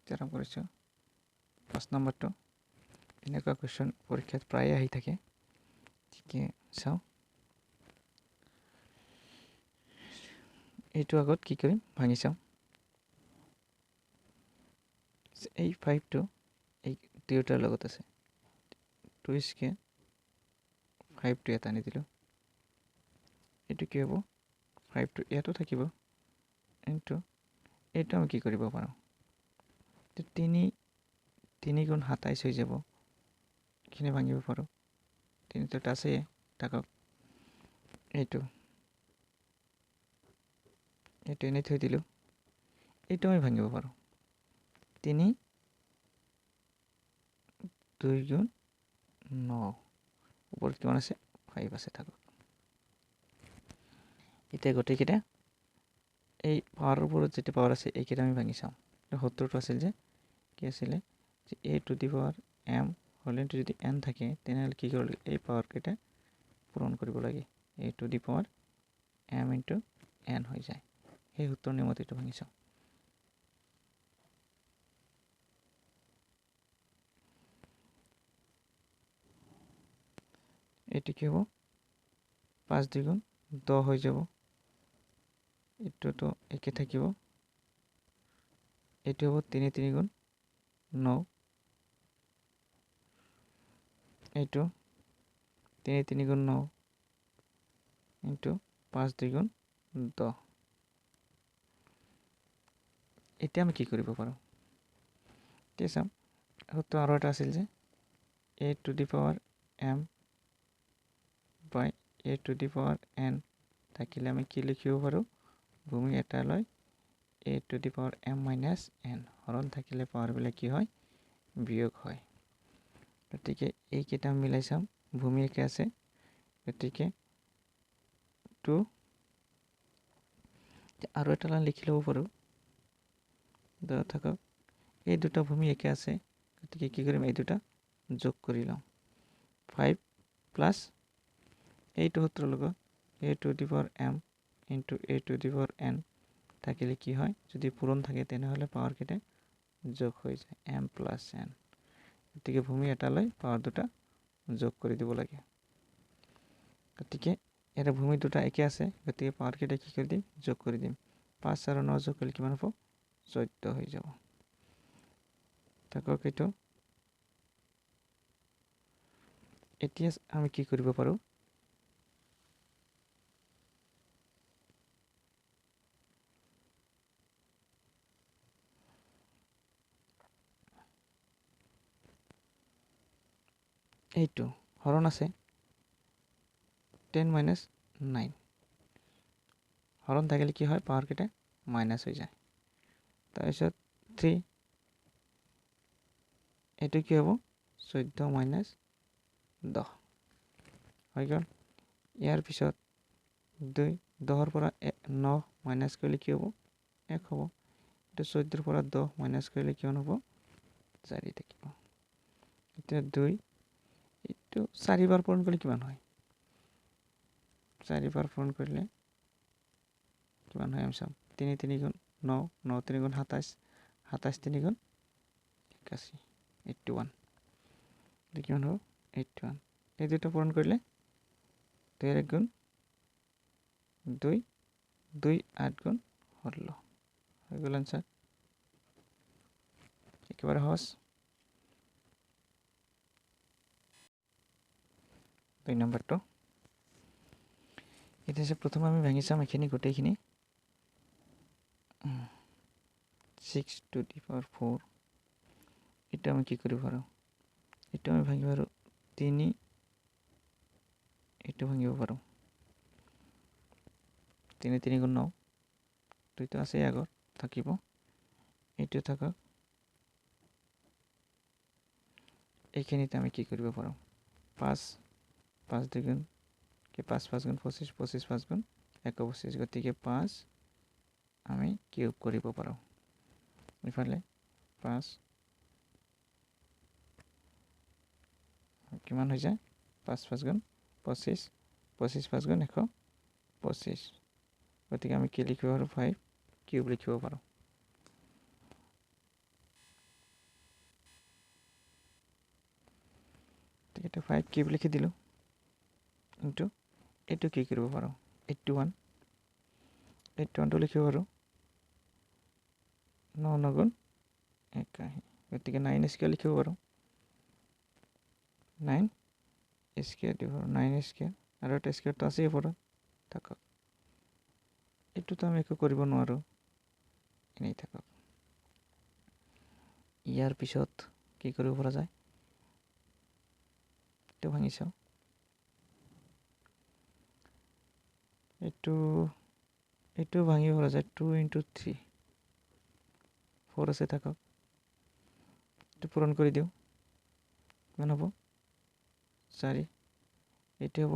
আৰম্ভ কৰিছোঁ 5 নম্বৰটো এনেকুৱা কুৱেশ্যন পৰীক্ষাত প্ৰায়ে আহি থাকে ঠিকে চাওঁ এইটো আগত কি কৰিম ভাঙি চাওঁ এই 5টো এই দুয়োটাৰ লগত আছে 2 স্কে 5টো এটা আনি দিলোঁ এইটো কি হ'ব 5টো ইয়াতো থাকিব ইনটু এইটো আমি কি কৰিব পাৰোঁ 3 গুণ 27 হৈ যাব এইখিনি ভাঙিব পাৰোঁ 3টো আছেই থাকক এইটো এনেই থৈ দিলোঁ এইটো আমি ভাঙিব পাৰোঁ 3 2 গুণ 9 ওপৰত কিমান আছে 5 আছে থাকক এতিয়া গোটেইকেইটা এই পাৱাৰৰ ওপৰত যেটা পাৱাৰ আছে এইকেইটা আমি ভাঙি চাওঁ 70টো আছিল যে কি আছিলে যে a to the power m hall into যদি n থাকে তেনেহ'লে কি কৰিব লাগে এই পাৱাৰকেইটা পূৰণ কৰিব লাগে a to the power m into n হৈ যায় সেই সূত্ৰৰ নিয়মত এইটো ভাঙি চাওঁ এইটো কি হ'ব 5 দ্বিগুণ 10 হৈ যাব এইটোতো একে থাকিব এইটো হ'ব 3 গুণ 9 এইটো 3 গুণ 9 ইনটু 5 দ্বিগুণ 10 এতিয়া আমি কি কৰিব পাৰোঁ ঠিক আছে সূত্ৰ আৰু এটা আছিল যে a to the power m by a to the power n থাকিলে আমি কি লিখিব পাৰোঁ ভূমি এটালৈ a to the power m minus n হৰণ থাকিলে পাৱাৰবিলাক কি হয় বিয়োগ হয় গতিকে এইকেইটা মিলাই চাম ভূমি একে আছে গতিকে 2 আৰু এটা লাইন লিখি ল'ব পাৰোঁ থাকক এই দুটা ভূমি একে আছে গতিকে কি কৰিম এই দুটা যোগ কৰি লওঁ 5 প্লাছ এইটো সূত্ৰৰ লগত a to the power m into a to the power n থাকিলে কি হয় যদি পূৰণ থাকে তেনেহ'লে পাৱাৰকেইটা যোগ হৈ যায় m প্লাছ n গতিকে ভূমি এটালৈ পাৱাৰ দুটা যোগ কৰি দিব লাগে গতিকে ইয়াতে ভূমি দুটা একে আছে গতিকে পাৱাৰকেইটা কি কৰি দিম যোগ কৰি দিম 5 আৰু 9 যোগ কৰিলে কিমান হ'ব 14 হৈ যাব থাকক এইটো এতিয়া আমি কি কৰিব পাৰোঁ এইটো হৰণ আছে 10 মাইনাছ 9 হৰণ থাকিলে কি হয় পাৱাৰকেইটা মাইনাছ হৈ যায় তাৰপিছত 3 এইটো কি হ'ব 14 মাইনাছ 10 হৈ গ'ল ইয়াৰ পিছত 2 10ৰ পৰা 9 মাইনাছ কৰিলে কি হ'ব 1 হ'ব এইটো 14ৰ পৰা 10 মাইনাছ কৰিলে কিমান হ'ব 4 থাকিব এতিয়া 2 এইটো 4 বাৰ পূৰণ কৰিলে কিমান হয় 4 বাৰ পূৰণ কৰিলে কিমান হয় আমি চাম 3 গুণ 9 9 3 গুণ 27 27 3 গুণ 81 81 কিমান হ'ব 81 এই দুটো পূৰণ কৰিলে 2 1 গুণ 2 2 8 গুণ 16 হৈ গ'ল আনসাৰ একেবাৰে সহজ 2 নম্বৰটো এতিয়া প্ৰথমে আমি ভাঙি চাম এইখিনি গোটেইখিনি 6 টু দি পাৱাৰ 4 এটা আমি কি কৰিব পাৰোঁ এটা আমি ভাঙিব পাৰোঁ 3 এইটো ভাঙিব পাৰোঁ 3 গুণ 9 দুইটো আছে আগত থাকিব এইটো থাকক এইখিনিতে আমি কি কৰিব পাৰোঁ 5 5 দুগুণ কি 5 5 গুণ 25 25 5 গুণ 125 গতিকে 5 আমি কিউব কৰিব পাৰোঁ ইফালে 5 কিমান হৈ যায় 5 5 গুণ 25 25 5 গুণ 125 গতিকে আমি কি লিখিব পাৰোঁ 5 কিউব লিখিব পাৰোঁ এটা 5 কিউব লিখি দিলোঁ ইনটু এইটো কি কৰিব পাৰোঁ 81 81টো লিখিব পাৰোঁ 9 9 81 গতিকে 9 স্কোয়াৰ লিখিব পাৰোঁ 9 স্কোয়াৰ দিব 9 স্কোয়াৰ আৰু এটা স্কোয়াৰটো আছেই ওপৰত থাকক এইটোতো আমি একো কৰিব নোৱাৰোঁ এনেই থাকক ইয়াৰ পিছত কি কৰিব পৰা যায় এইটো ভাঙি চাওঁ এইটো ভাঙিব পৰা যায় 2 into 3 4 আছে থাকক এইটো পূৰণ কৰি দিওঁ কিমান হ'ব 4 এইটো হ'ব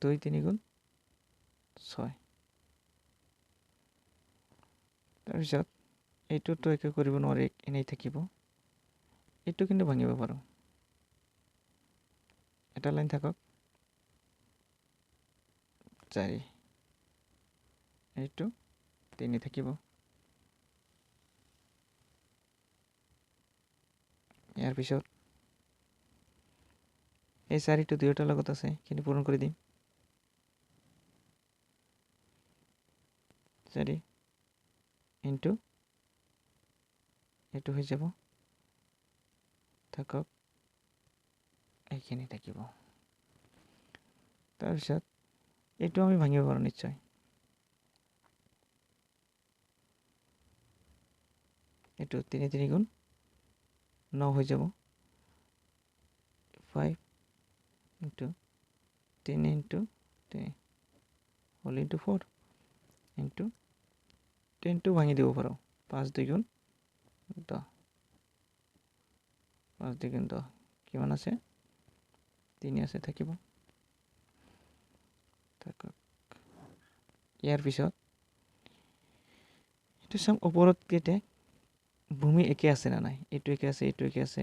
2 3 গুণ 6 তাৰপিছত এইটোতো একো কৰিব নোৱাৰি এনেই থাকিব এইটো কিন্তু ভাঙিব পাৰোঁ এটা লাইন থাকক 4 এইটো 3 থাকিব ইয়াৰ পিছত এই 4টো দুয়োটাৰ লগত আছে কিন্তু পূৰণ কৰি দিম 4 ইনটু এইটো হৈ যাব থাকক এইখিনি থাকিব তাৰপিছত এইটো আমি ভাঙিব পাৰোঁ নিশ্চয় এইটো 3 3 গুণ 9 হৈ যাব 5 into 3 into 3 whole into 4 into 10 টো ভাঙি দিব পাৰোঁ 5 2 গুণ 10 5 2 গুণ 10 কিমান আছে 3 আছে থাকিব ইয়াৰ পিছত এইটো চাম ওপৰত কেইটা ভূমি একে আছে না নাই এইটো একে আছে এইটো একে আছে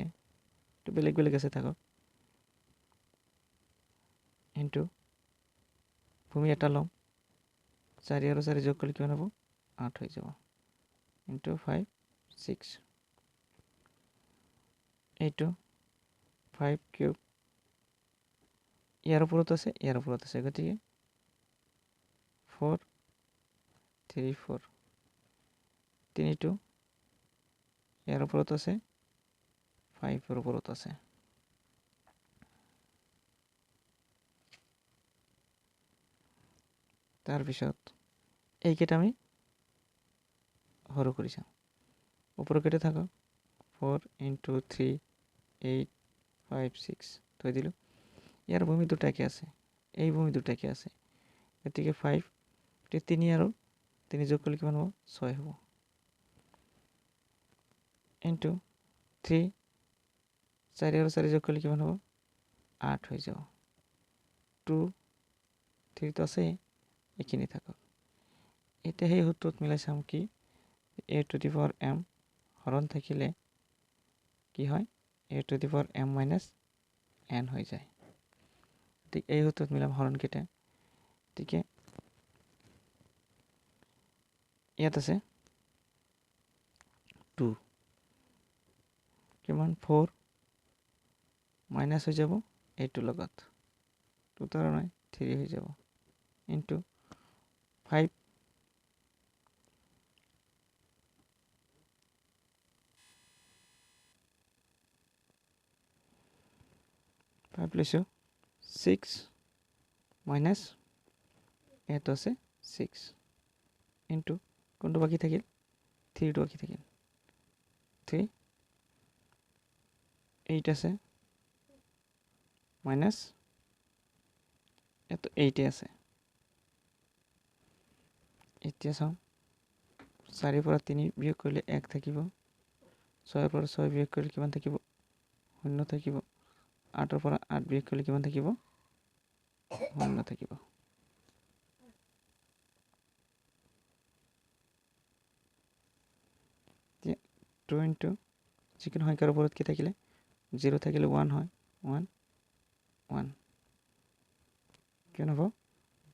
এইটো বেলেগ বেলেগ আছে থাকক ইনটু ভূমি এটা ল'ম 4 আৰু 4 যোগ কৰিলে কিমান হ'ব 8 হৈ যাব ইনটু 5 6 এইটো 5 কিউব ইয়াৰ ওপৰত আছে গতিকে 4 3 4 3টো ইয়াৰ ওপৰত আছে 5 ৰ ওপৰত আছে তাৰপিছত এইকেইটা আমি সৰু কৰি চাওঁ ওপৰৰ কেইটা থাকক 4 into 3 8 5 6 থৈ দিলোঁ ইয়াৰ ভূমি দুটাকে আছে এই ভূমি দুটাকে আছে গতিকে 5 3 আৰু 3 যোগ কৰিলে কিমান হ'ব 6 হ'ব ইনটু 3 4 আৰু 4 যোগ কৰিলে কিমান হ'ব 8 হৈ যাব 2 3 তো আছে এইখিনি থাকক এতিয়া সেই সূত্ৰত মিলাই চাম কি a to the power m হৰণ থাকিলে কি হয় a to the power m minus n হৈ যায় ঠিক এই সূত্ৰত মিলাম হৰণ কেইটা গতিকে ইয়াত আছে 2 কিমান 4 মাইনাস হৈ যাব এইটো লগত 2 তাৰ নাই 3 হৈ যাব ইনটু 5 5 লৈছোঁ 6 মাইনাস ইয়াত আছে 6 ইনটু কোনটো বাকি থাকিল 3 টো বাকি থাকিল 3 8 আছে মাইনাস এতো 8 আছে এতিয়া চাওঁ 4 পৰা 3 বিয়োগ কৰিলে 1 থাকিব 6 পৰা 6 বিয়োগ কৰিলে কিমান থাকিব 0 থাকিব 8 পৰা 8 বিয়োগ কৰিলে কিমান থাকিব 0 থাকিব 2 into যিকোনো সংখ্যাৰ ওপৰত কি থাকিলে 0 থাকিলে 1 হয় 1 1 কিমান হ'ব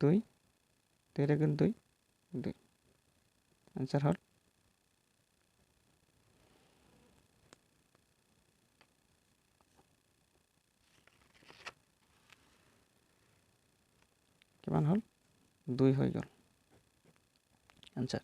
2 2 গুণ 2 2 আনসার হল কিমান হ'ল 2 হৈ গ'ল আনসাৰ